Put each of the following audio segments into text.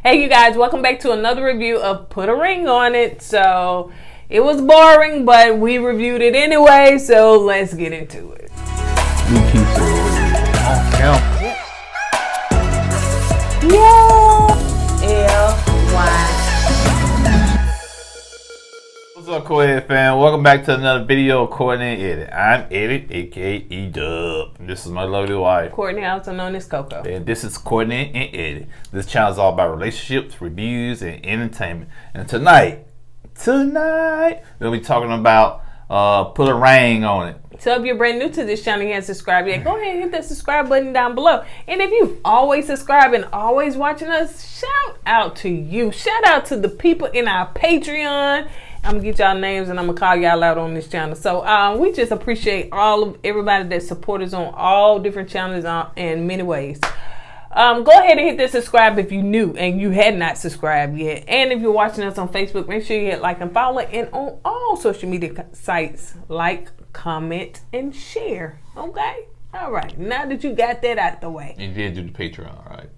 Hey you guys, welcome back to another review of Put a Ring on It. So it was boring, but we reviewed it anyway, so let's get into it. What's up, KOED fan? Welcome back to another video of Courtney and Eddie. I'm Eddie, aka E-Dub. This is my lovely wife, Courtney, also known as Coco. And this is Courtney and Eddie. This channel is all about relationships, reviews, and entertainment. And tonight, we'll be talking about Put a Ring on It. So if you're brand new to this channel and you haven't subscribed yet, go ahead and hit that subscribe button down below. And if you've always subscribed and always watching us, shout out to you. Shout out to the people in our Patreon. I'm gonna get y'all names and I'm gonna call y'all out on this channel. So we just appreciate all of everybody that support us on all different channels in many ways. Go ahead and hit that subscribe if you're new and you had not subscribed yet. And if you're watching us on Facebook, make sure you hit like and follow. And on all social media sites, like, comment, and share. Okay? All right. Now that you got that out the way. You did do the Patreon, right?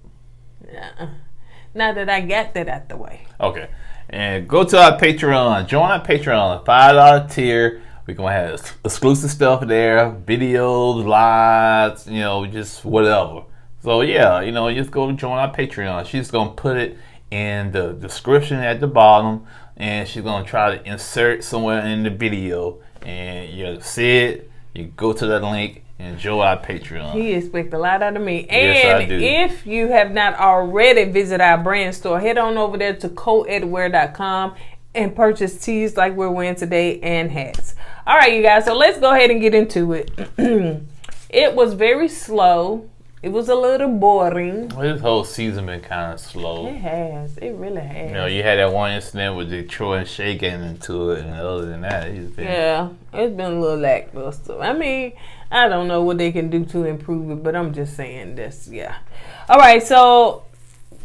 Now that I got that out the way. Okay. And go to our Patreon. Join our Patreon. $5 tier. We're going to have exclusive stuff there. Videos, lives, just whatever. So, yeah, just go join our Patreon. She's going to put it in the description at the bottom. And she's going to try to insert somewhere in the video. And you see it. You go to that link and join our Patreon. He expects a lot out of me. Yes, and I do. If you have not already visited our brand store, head on over there to KOURTNEY.com and purchase tees like we're wearing today and hats. All right, you guys. So let's go ahead and get into it. It was very slow. It was a little boring. This whole season been kind of slow. It has. It really has. You had that one incident with Detroit and Shay getting into it, and other than that, it's been a little lackluster. I mean, I don't know what they can do to improve it, but I'm just saying this. Yeah. All right. So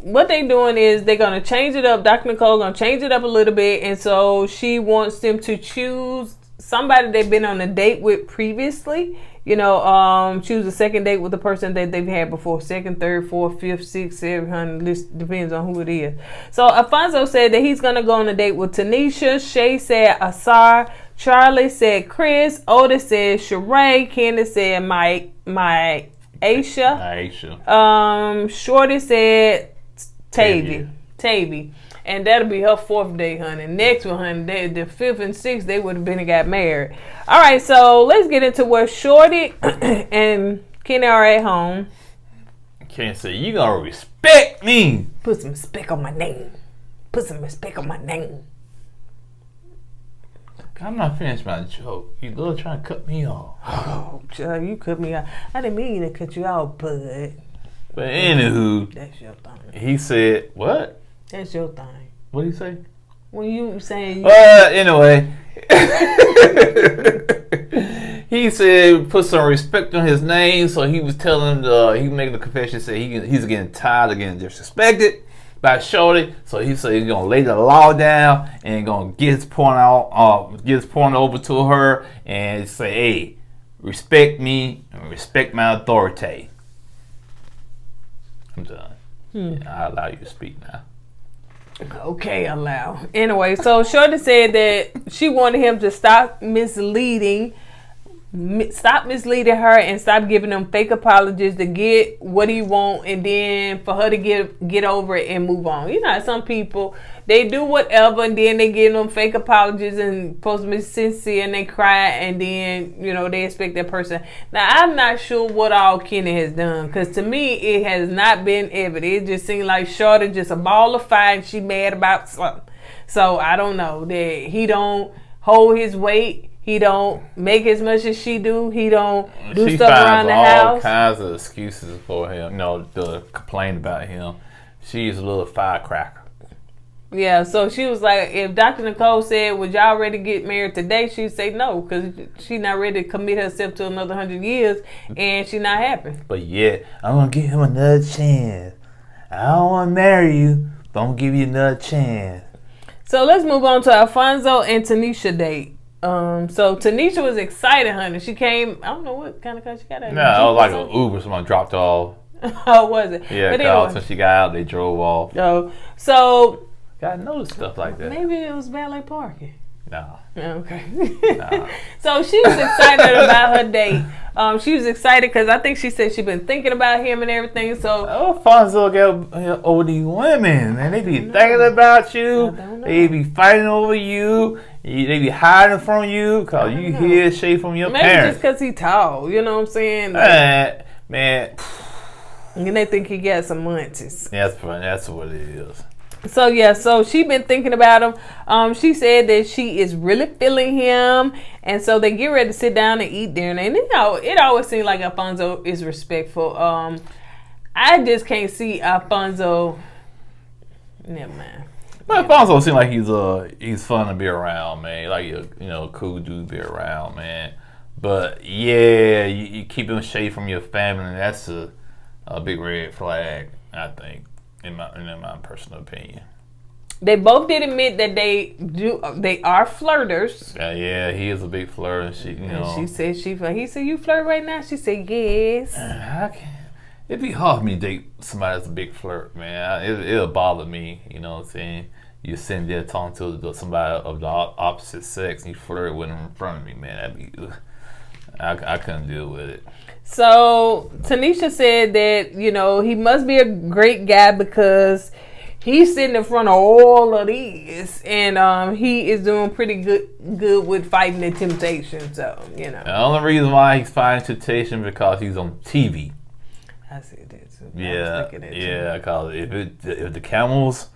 what they doing is they're gonna change it up. Dr. Nicole gonna change it up a little bit, and so she wants them to choose somebody they've been on a date with previously. Choose a second date with the person that they've had before. Second, third, fourth, fifth, sixth, 700. List depends on who it is. So Alfonso said that he's gonna go on a date with Tanesha. Shay said Asar. Charlie said Chris. Otis said Cheray. Kenny said Maisha. Shorty said Tavy. And that'll be her 4th day, honey. Next one, honey, the 5th and 6th, they would have been and got married. All right, so let's get into where Shorty and Kenny are at home. Kenny said, "You gonna respect me. Put some respect on my name. I'm not finished my joke. You little trying to cut me off. Oh, child, you cut me off. I didn't mean to cut you off, bud. But anywho, that's your thing. He said, what? That's your thing. What did he say? When you saying anyway. He said put some respect on his name, so he was telling he making the confession, said he's getting tired of getting disrespected by Shorty, so he said he's gonna lay the law down and gonna get his point over to her and say, hey, respect me and respect my authority. I'm done. I allow you to speak now. Okay, allow. Anyway, so Shorty said that she wanted him to stop misleading her and stop giving them fake apologies to get what he want, and then for her to get over it and move on. Some people, they do whatever and then they give them fake apologies and supposed to be sincere and they cry and then they expect that person. Now I'm not sure what all Kenny has done, because to me it has not been evident. It just seemed like Shorty just a ball of fire and she mad about something. So I don't know that he don't hold his weight. He don't make as much as she do. He don't do stuff around the house. All kinds of excuses for him, to complain about him. She's a little firecracker. Yeah, so she was like, if Dr. Nicole said, would y'all ready to get married today? She'd say no, because she's not ready to commit herself to another 100 years, and she's not happy. But yet, I'm going to give him another chance. I don't want to marry you, but I'm going to give you another chance. So let's move on to Alfonso and Tanesha date. So Tanesha was excited, honey. She came, I don't know what kind of car she got. No, it was like an Uber. Someone dropped her off. Oh, was it? Yeah, but because anyway. when she got out, they drove off. Oh, so Gotta notice stuff like that. maybe it was valet parking. No. Okay. Nah. So she was excited about her date. She was excited because I think she said she'd been thinking about him and everything. So Alfonso got over these women, and they be thinking about you. They be fighting over you. They be hiding from you because you hear shade from your maybe parents. just because he tall. You know what I'm saying? Like, Man. and they think he got some munchies. That's funny. That's what it is. So yeah, so she been thinking about him. She said that she is really feeling him, and so they get ready to sit down and eat dinner. And you know, it always seems like Alfonso is respectful. I just can't see Alfonso. Never mind. But Alfonso seems like he's fun to be around, man. Like a cool dude to be around, man. But yeah, you keep him shade from your family, and that's a big red flag, I think. In my personal opinion, they both did admit that they are flirters. Yeah, he is a big flirt, and she said he said, you flirt right now? She said yes. It'd be hard for me to date somebody that's a big flirt, man. It'll bother me. You know what I'm saying? You're sitting there talking to somebody of the opposite sex, and you flirt with them in front of me, man. I couldn't deal with it. So Tanesha said that, he must be a great guy because he's sitting in front of all of these, and he is doing pretty good with fighting the temptation. So the only reason why he's fighting temptation because he's on TV. I said that too. Yeah, because if the cameras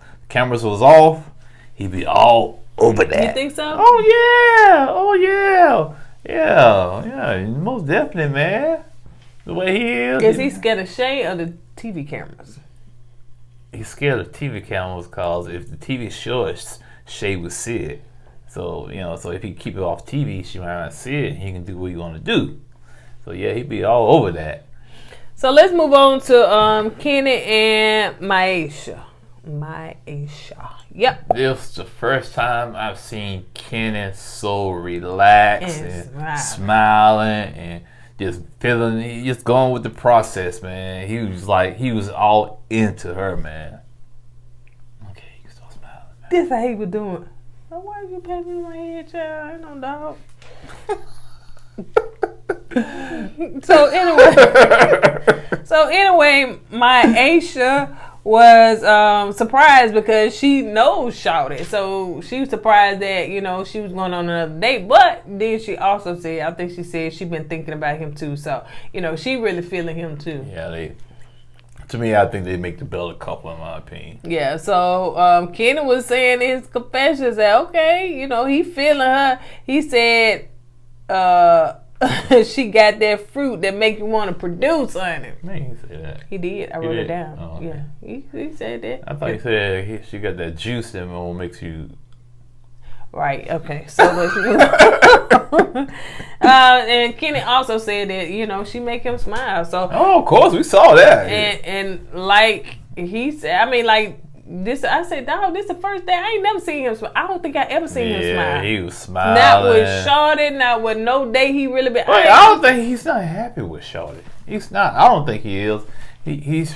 was off, he'd be all over that. You think so? Oh yeah, most definitely, man. The way he is. Is he scared of Shay or the TV cameras? He's scared of TV cameras because if the TV shows, Shay would see it. So, so if he keep it off TV, she might not see it, and he can do what he want to do. So, yeah, he'd be all over that. So, let's move on to Kenny and Maisha. Yep. This is the first time I've seen Kenny so relaxed and smiling and just going with the process, man. He was all into her, man. Okay, you can start smiling, man. This how he was doing. Oh, why you patting my head, child? I ain't no dog. So anyway, my Aisha was surprised because she knows Shorty. So she was surprised that, she was going on another date. But then she also said, I think she said she been thinking about him too. So, she really feeling him too. Yeah, to me, I think they make the better couple in my opinion. Yeah, so Kenny was saying in his confessions that, okay, he feeling her. He said she got that fruit that make you want to produce on it. Man, he said that. He did. I wrote it down. Oh, okay. Yeah, he said that. I thought he said she got that juice that makes you. Right. Okay. So let's move. And Kenny also said that she make him smile. So of course we saw that. And like he said, I mean, like. I said, dog, this is the first day. I ain't never seen him smile. I don't think I ever seen him smile. He was smiling. Not with Shorty, not with no day he really been. Wait, I don't think he's not happy with Shorty. He's not. I don't think he is. He's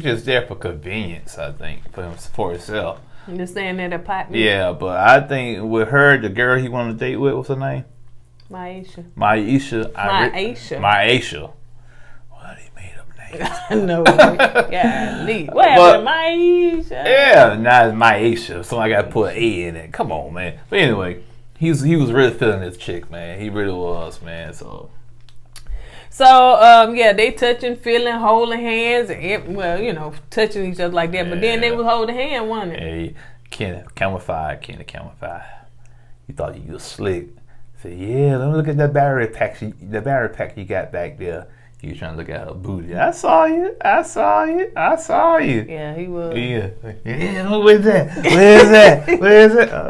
just there for convenience, I think, for himself. Just staying there to pot me. Yeah, but I think with her, the girl he wanted to date with, what's her name? Maisha. Well, he made up names. No way. Golly. What happened to Maisha? Yeah, now it's Maisha. So I got to put an A in it. Come on, man. But anyway, he was really feeling this chick, man. He really was, man. So they touching, feeling, holding hands, and touching each other like that. But then they was holding hands, wasn't it? Hey, Kenny, camera 5. You thought you was slick. Said, yeah, let me look at that battery pack. You got back there. You was trying to look at her booty. I saw you. Yeah, he was. Yeah. Where's that?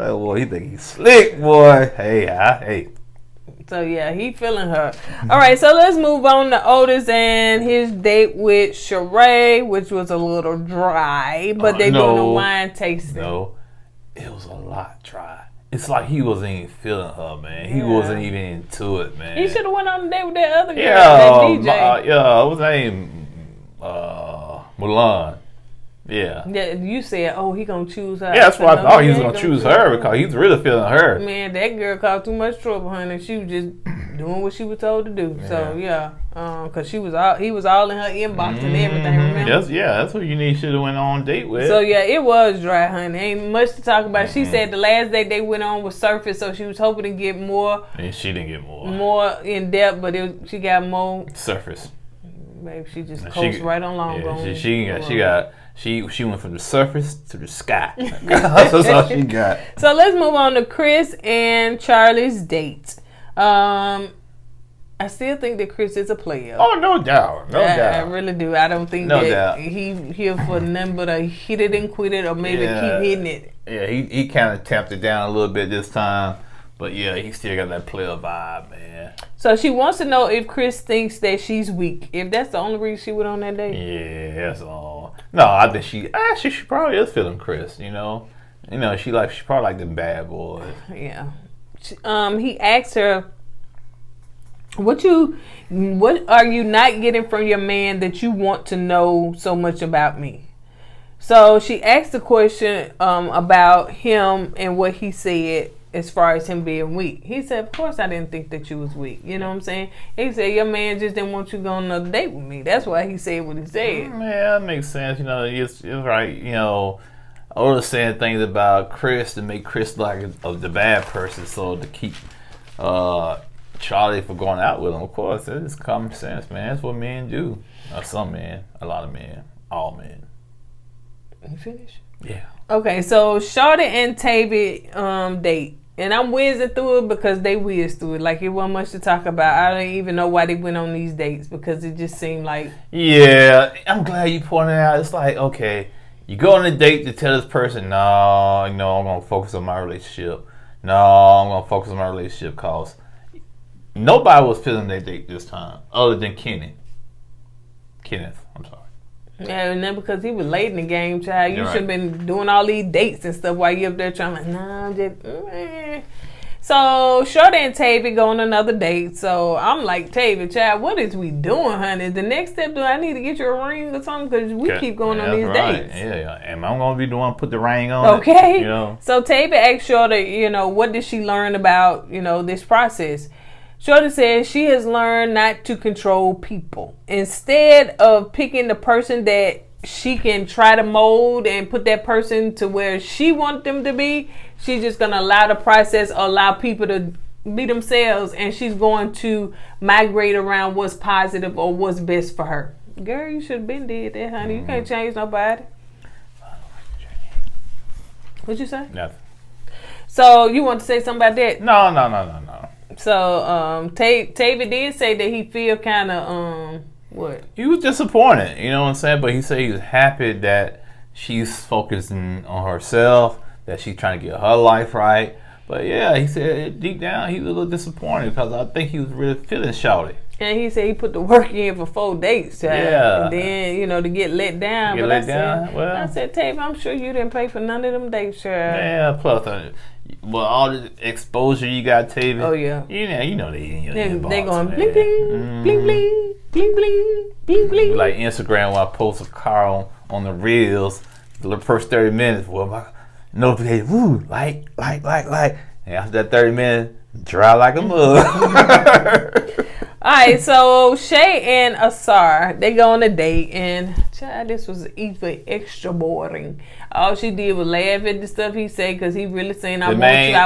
Boy, he think he's slick, boy. Hey. So yeah, he feeling her. All right, so let's move on to Otis and his date with Cheray, which was a little dry, but they doing a wine tasting. No, it was a lot dry. It's like he wasn't even feeling her, man. He wasn't even into it, man. He should have went on a date with that other girl, that DJ. What's her name? Mulan. Yeah. Yeah, you said, oh, he gonna choose her. Yeah, that's why I thought he was gonna choose her because he's really feeling her. Man, that girl caused too much trouble, honey. She was just doing what she was told to do. Yeah. So yeah, cause he was all in her inbox and everything. Remember? Yes, yeah, that's what you need. Should have went on a date with. So yeah, it was dry, honey. Ain't much to talk about. She said the last date they went on was surface, so she was hoping to get more. And she didn't get more in depth, but she got more surface. Maybe she just coasted right on long. Yeah, she went from the surface to the sky. That's all she got. So let's move on to Chris and Charlie's date. I still think that Chris is a player. Oh, no doubt. No doubt. I really do. I don't think that he here for nothing but a hit it and quit it or maybe keep hitting it. Yeah, he kind of tapped it down a little bit this time. But yeah, he still got that player vibe, man. So she wants to know if Chris thinks that she's weak. If that's the only reason she went on that date. Yeah, that's all. No, I think she probably is feeling Chris. You know, she probably like them bad boys. Yeah. He asked her, what are you not getting from your man that you want to know so much about me? So she asked the question about him and what he said as far as him being weak. He said, of course I didn't think that you was weak. You know what I'm saying? He said, your man just didn't want you to go on another date with me. That's why he said what he said. Yeah, that makes sense. You know, it's right. You know, Otis saying things about Chris to make Chris like the bad person, so to keep Charlie from going out with him. Of course, it's common sense, man. That's what men do. Some men, a lot of men, all men. You finished? Yeah. Okay, so Shorty and Tavy date. And I'm whizzing through it because they whizzed through it. Like, it wasn't much to talk about. I don't even know why they went on these dates because it just seemed like... Yeah, I'm glad you pointed out. It's like, okay, you go on a date to tell this person, no, I'm going to focus on my relationship. No, I'm going to focus on my relationship because nobody was feeling their date this time other than Kenneth. I'm sorry. Yeah, and then because he was late in the game, child, you should have been doing all these dates and stuff while you up there trying to, nah, just, So, Shorty and Tavy go on another date. So, I'm like, Tavy, child, what is we doing, honey? The next step, do I need to get you a ring or something? Because we keep going on these dates. Yeah. Am I going to be the one to put the ring on? Okay. It, you know? So, Tavy asked Shorty, what did she learn about, this process? Shorty says she has learned not to control people. Instead of picking the person that she can try to mold and put that person to where she wants them to be, she's just going to allow the process or allow people to be themselves, and she's going to migrate around what's positive or what's best for her. Girl, you should have been did that, honey. You can't change nobody. What'd you say? Nothing. So you want to say something about that? No. So, Tavy did say that he feel kind of, what? He was disappointed, you know what I'm saying? But he said he was happy that she's focusing on herself, that she's trying to get her life right. But yeah, he said deep down he was a little disappointed because I think he was really feeling Shorty. And he said he put the work in for 4 dates, child. Yeah. And then, to get let down. I said, Tavy, I'm sure you didn't pay for none of them dates, child. Yeah, plus, all the exposure you got, Tavy. Oh, yeah. You know they in your inbox, they going man. bling, bling, bling, bling, bling, bling, bling, bling. Like Instagram when I post a car on the reels, the first 30 minutes, well, my notification, woo, like. And after that 30 minutes, dry like a mug. All right, so Shay and Asar, they go on a date, and child, this was even extra boring. All she did was laugh at the stuff he said because he really saying, I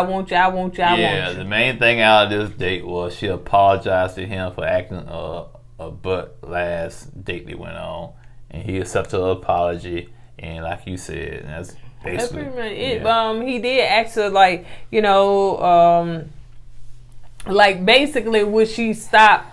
want you. Yeah, the main thing out of this date was she apologized to him for acting a butt last date they went on, and he accepted her apology, and like you said, that's basically pretty much it. Yeah. He did ask her, like basically would she stop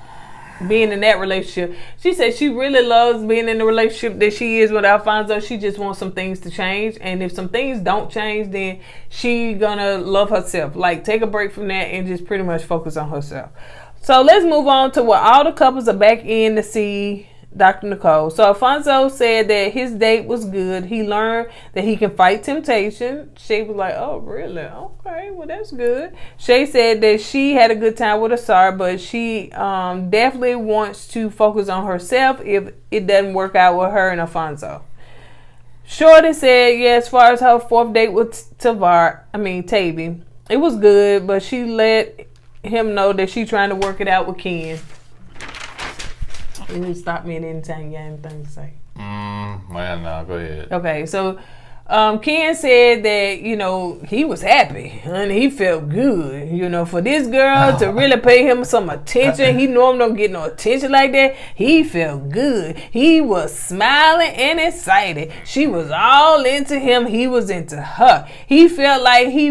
being in that relationship. She said she really loves being in the relationship that she is with Alfonso. She just wants some things to change, and if some things don't change, then she gonna love herself, like take a break from that and just pretty much focus on herself. So let's move on to where all the couples are back in to see Dr. Nicole. So Alfonso said that his date was good. He learned that he can fight temptation. Shay was like, oh, really? Okay, well, that's good. Shay said that she had a good time with Asar, but she definitely wants to focus on herself if it doesn't work out with her and Alfonso. Shorty said, yeah, as far as her fourth date with Tavy, it was good, but she let him know that she's trying to work it out with Ken. You stop me at any time you got anything to say. Well, no, go ahead. Okay, so Ken said that, he was happy and he felt good, for this girl to really pay him some attention. He normally don't get no attention like that. He felt good. He was smiling and excited. She was all into him. He was into her. He felt like he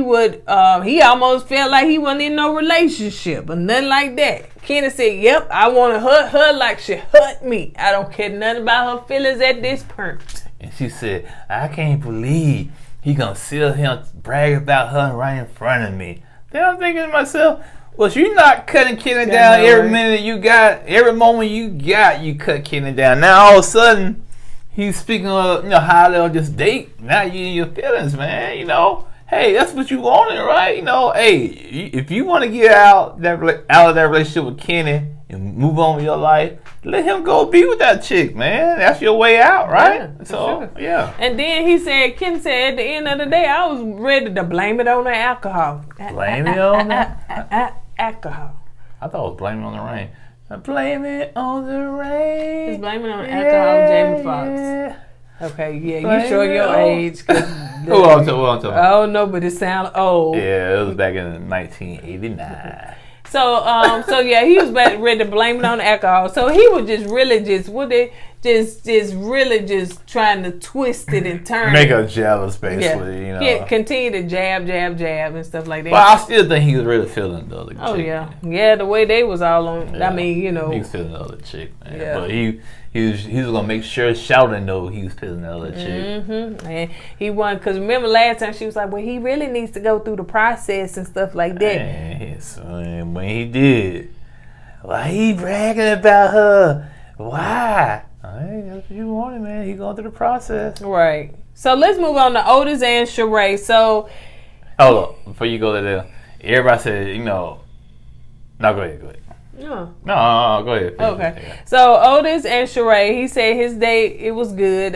almost felt like he wasn't in no relationship or nothing like that. Kenny said, yep, I want to hurt her like she hurt me. I don't care nothing about her feelings at this point. And she said, I can't believe he gonna sit here and brag about her right in front of me. Then I'm thinking to myself, well, you're not cutting Kenny down every minute you got, every moment you got, you cut Kenny down. Now all of a sudden, he's speaking of, highly on this date. Now you in your feelings, man, Hey, that's what you wanted, right? Hey, if you want to get out of that relationship with Kenny and move on with your life, let him go be with that chick, man. That's your way out, right? Yeah, so, sure. Yeah. And then Ken said, at the end of the day, I was ready to blame it on the alcohol. Blame it on that? Alcohol. I thought it was blame it on the rain. Blame it on the rain. It's blaming it on the alcohol, Jamie Foxx. Okay, yeah, you show your age. Who I'm talking about? Oh, no, but it sounds old. Yeah, it was back in 1989. So yeah, he was ready to blame it on the alcohol. So he was just really just trying to twist it and turn Make it. her jealous, basically, Yeah, continue to jab and stuff like that. But I still think he was really feeling the other chick. Oh, yeah. Yeah, the way they was all on, Yeah. He was feeling the other chick, man. Yeah. But he was going to make sure Sheldon know he was feeling the other chick. Mm-hmm. And he won, because remember last time she was like, well, he really needs to go through the process and stuff like that. And when he did, why he bragging about her? Why? Hey, that's what you wanted, man. He going through the process. Right. So let's move on to Otis and Cheray. So, hold up, before you go there, everybody said, no, go ahead. No, go ahead. Okay. Yeah. So Otis and Cheray, he said his date, it was good.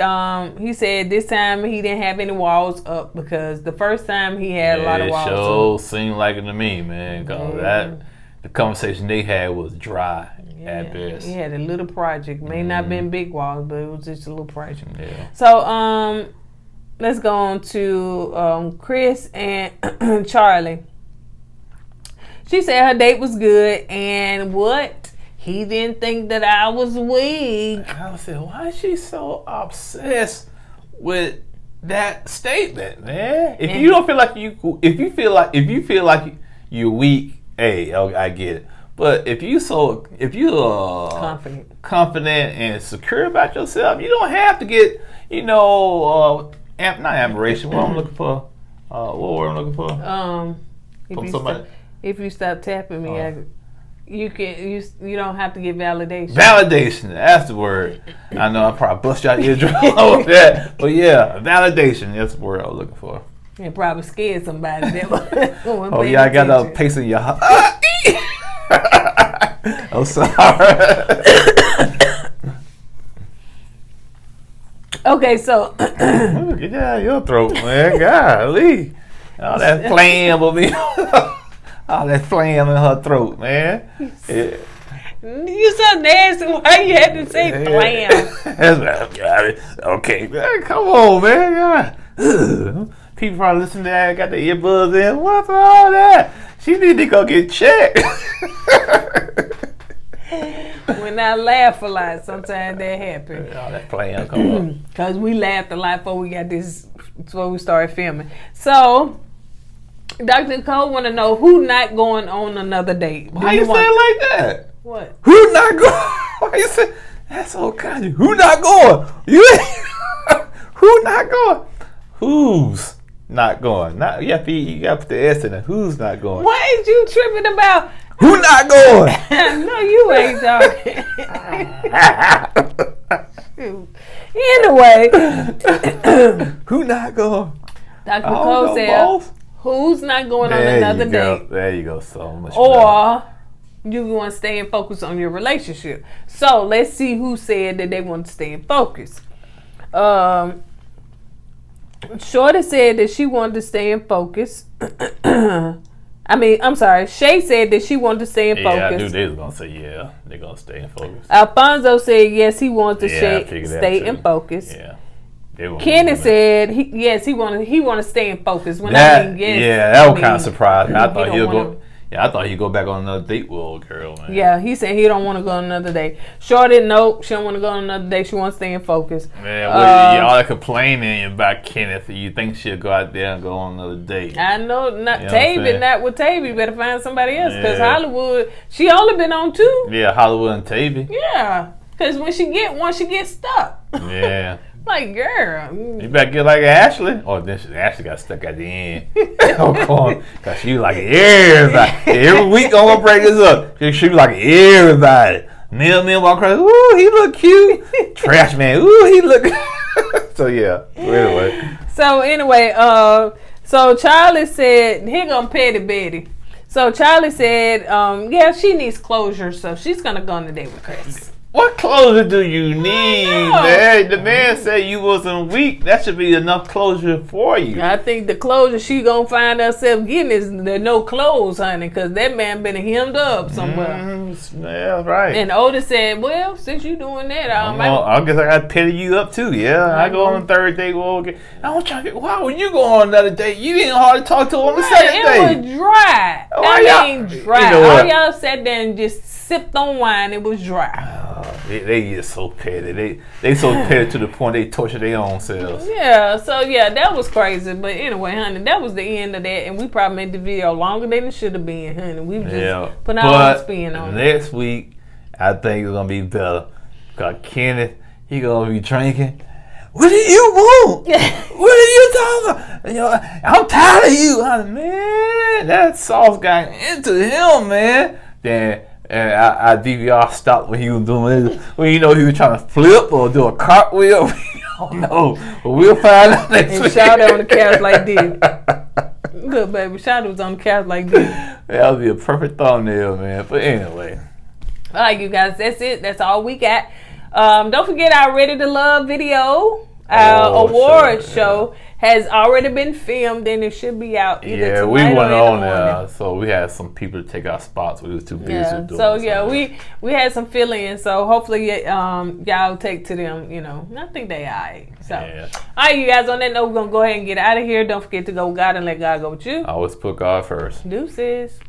He said this time he didn't have any walls up because the first time he had a lot of walls up. It seemed like it to me, man. Because the conversation they had was dry at best. He had a little project. May not been big walls, but it was just a little project. Yeah. So let's go on to Chris and Charlie. She said her date was good, and what? He didn't think that I was weak. I said, why is she so obsessed with that statement, man? If you don't feel like if you feel like you're weak, hey, I get it. But if you confident and secure about yourself, you don't have to get not admiration. What I'm looking for? What word I'm looking for? From somebody. If you stop tapping me, you don't have to get validation. Validation, that's the word. I know I probably bust your eardrum over that, but yeah, validation. That's the word I was looking for. It probably scared somebody. I got a pace in your heart. I'm sorry. Okay, so get out of your throat, man. Golly, all that flame will be. All that flame in her throat, man. Yeah. You so nasty. Why you had to say flame? Okay, man, come on, man. People probably listen to that, got the earbuds in. What's all that? She need to go get checked. When I laugh a lot, sometimes that happens. All that flame come on. Because we laughed a lot before we started filming. So Dr. Nicole want to know who not going on another date. Why you say it like that? What? Who not going? Why you say that's so kind of? Who not going? Who not going? Who's not going? Not you got to put the S in it. Who's not going? What is you tripping about? Who not going? No, you ain't talking. Anyway, who not going? Dr. Nicole said, who's not going on another date? There you go. So much or you want to stay and focus on your relationship. So let's see who said that they want to stay and focus. Shorty said that she wanted to stay in focus. I'm sorry. Shay said that she wanted to stay in focus. Yeah, I knew they was going to say, yeah, they're going to stay in focus. Alfonso said, yes, he wants to stay in focus. Yeah. Kenny said, he want to stay in focus. That was kind of surprising. I thought he'll go. Yeah, I thought he'd go back on another date with old girl, man. Yeah, he said he don't want to go on another date. Shorty, nope, she don't want to go on another date. She wants to stay in focus. Man, y'all complaining about Kenneth. You think she'll go out there and go on another date? I know, not Tavy, not with Tavy. Better find somebody else because Hollywood, she only been on 2. Yeah, Hollywood and Tavy. Yeah, because when she get one, she gets stuck. Yeah. Like, girl. You better get like Ashley. Oh, then Ashley got stuck at the end. Because she was like everybody. Every week I'm going to break this up. She was like everybody. Neil walk across. Ooh, he look cute. Trash man. Ooh, he look. So, yeah. Anyway, so Charlie said, here gonna Petty Betty. So Charlie said, yeah, she needs closure, so she's going to go on a date with Chris. What closure do you need, man? The man said you wasn't weak. That should be enough closure for you. I think the closure she gonna find herself getting is the no clothes, honey, because that man been hemmed up somewhere. Yeah, right. And Otis said, well, since you doing that, I guess I got to pity you up too. Yeah, I go on the third date. Why would you go on another date? You didn't hardly talk to him on the second date. It was dry. Dry. All y'all sat there and just sipped on wine. It was dry. They get so petty. They so petty to the point they torture their own selves. Yeah, so yeah, that was crazy. But anyway, honey, that was the end of that. And we probably made the video longer than it should have been, honey. We just put our own spin on it. Next week, I think it's going to be better. Because Kenneth, he going to be drinking. What do you want? What are you talking about? I'm tired of you. Man, that sauce got into him, man. Then our DVR stopped when he was doing it. When he was trying to flip or do a cartwheel. We don't know. But we'll find out next week. Shout out on the couch like this. Good, baby. Shout was on the couch like this. That would be a perfect thumbnail, man. But anyway. All right, you guys. That's it. That's all we got. Don't forget our Ready to Love video. Our award show has already been filmed and it should be out either tonight we went or on there, so we had some people to take our spots. We was too busy doing so we had some fill-ins, so hopefully y'all take to them. I think they alright. So all right, you guys, on that note, we're gonna go ahead and get out of here. Don't forget to go with God and let God go with you. I always put God first. Deuces.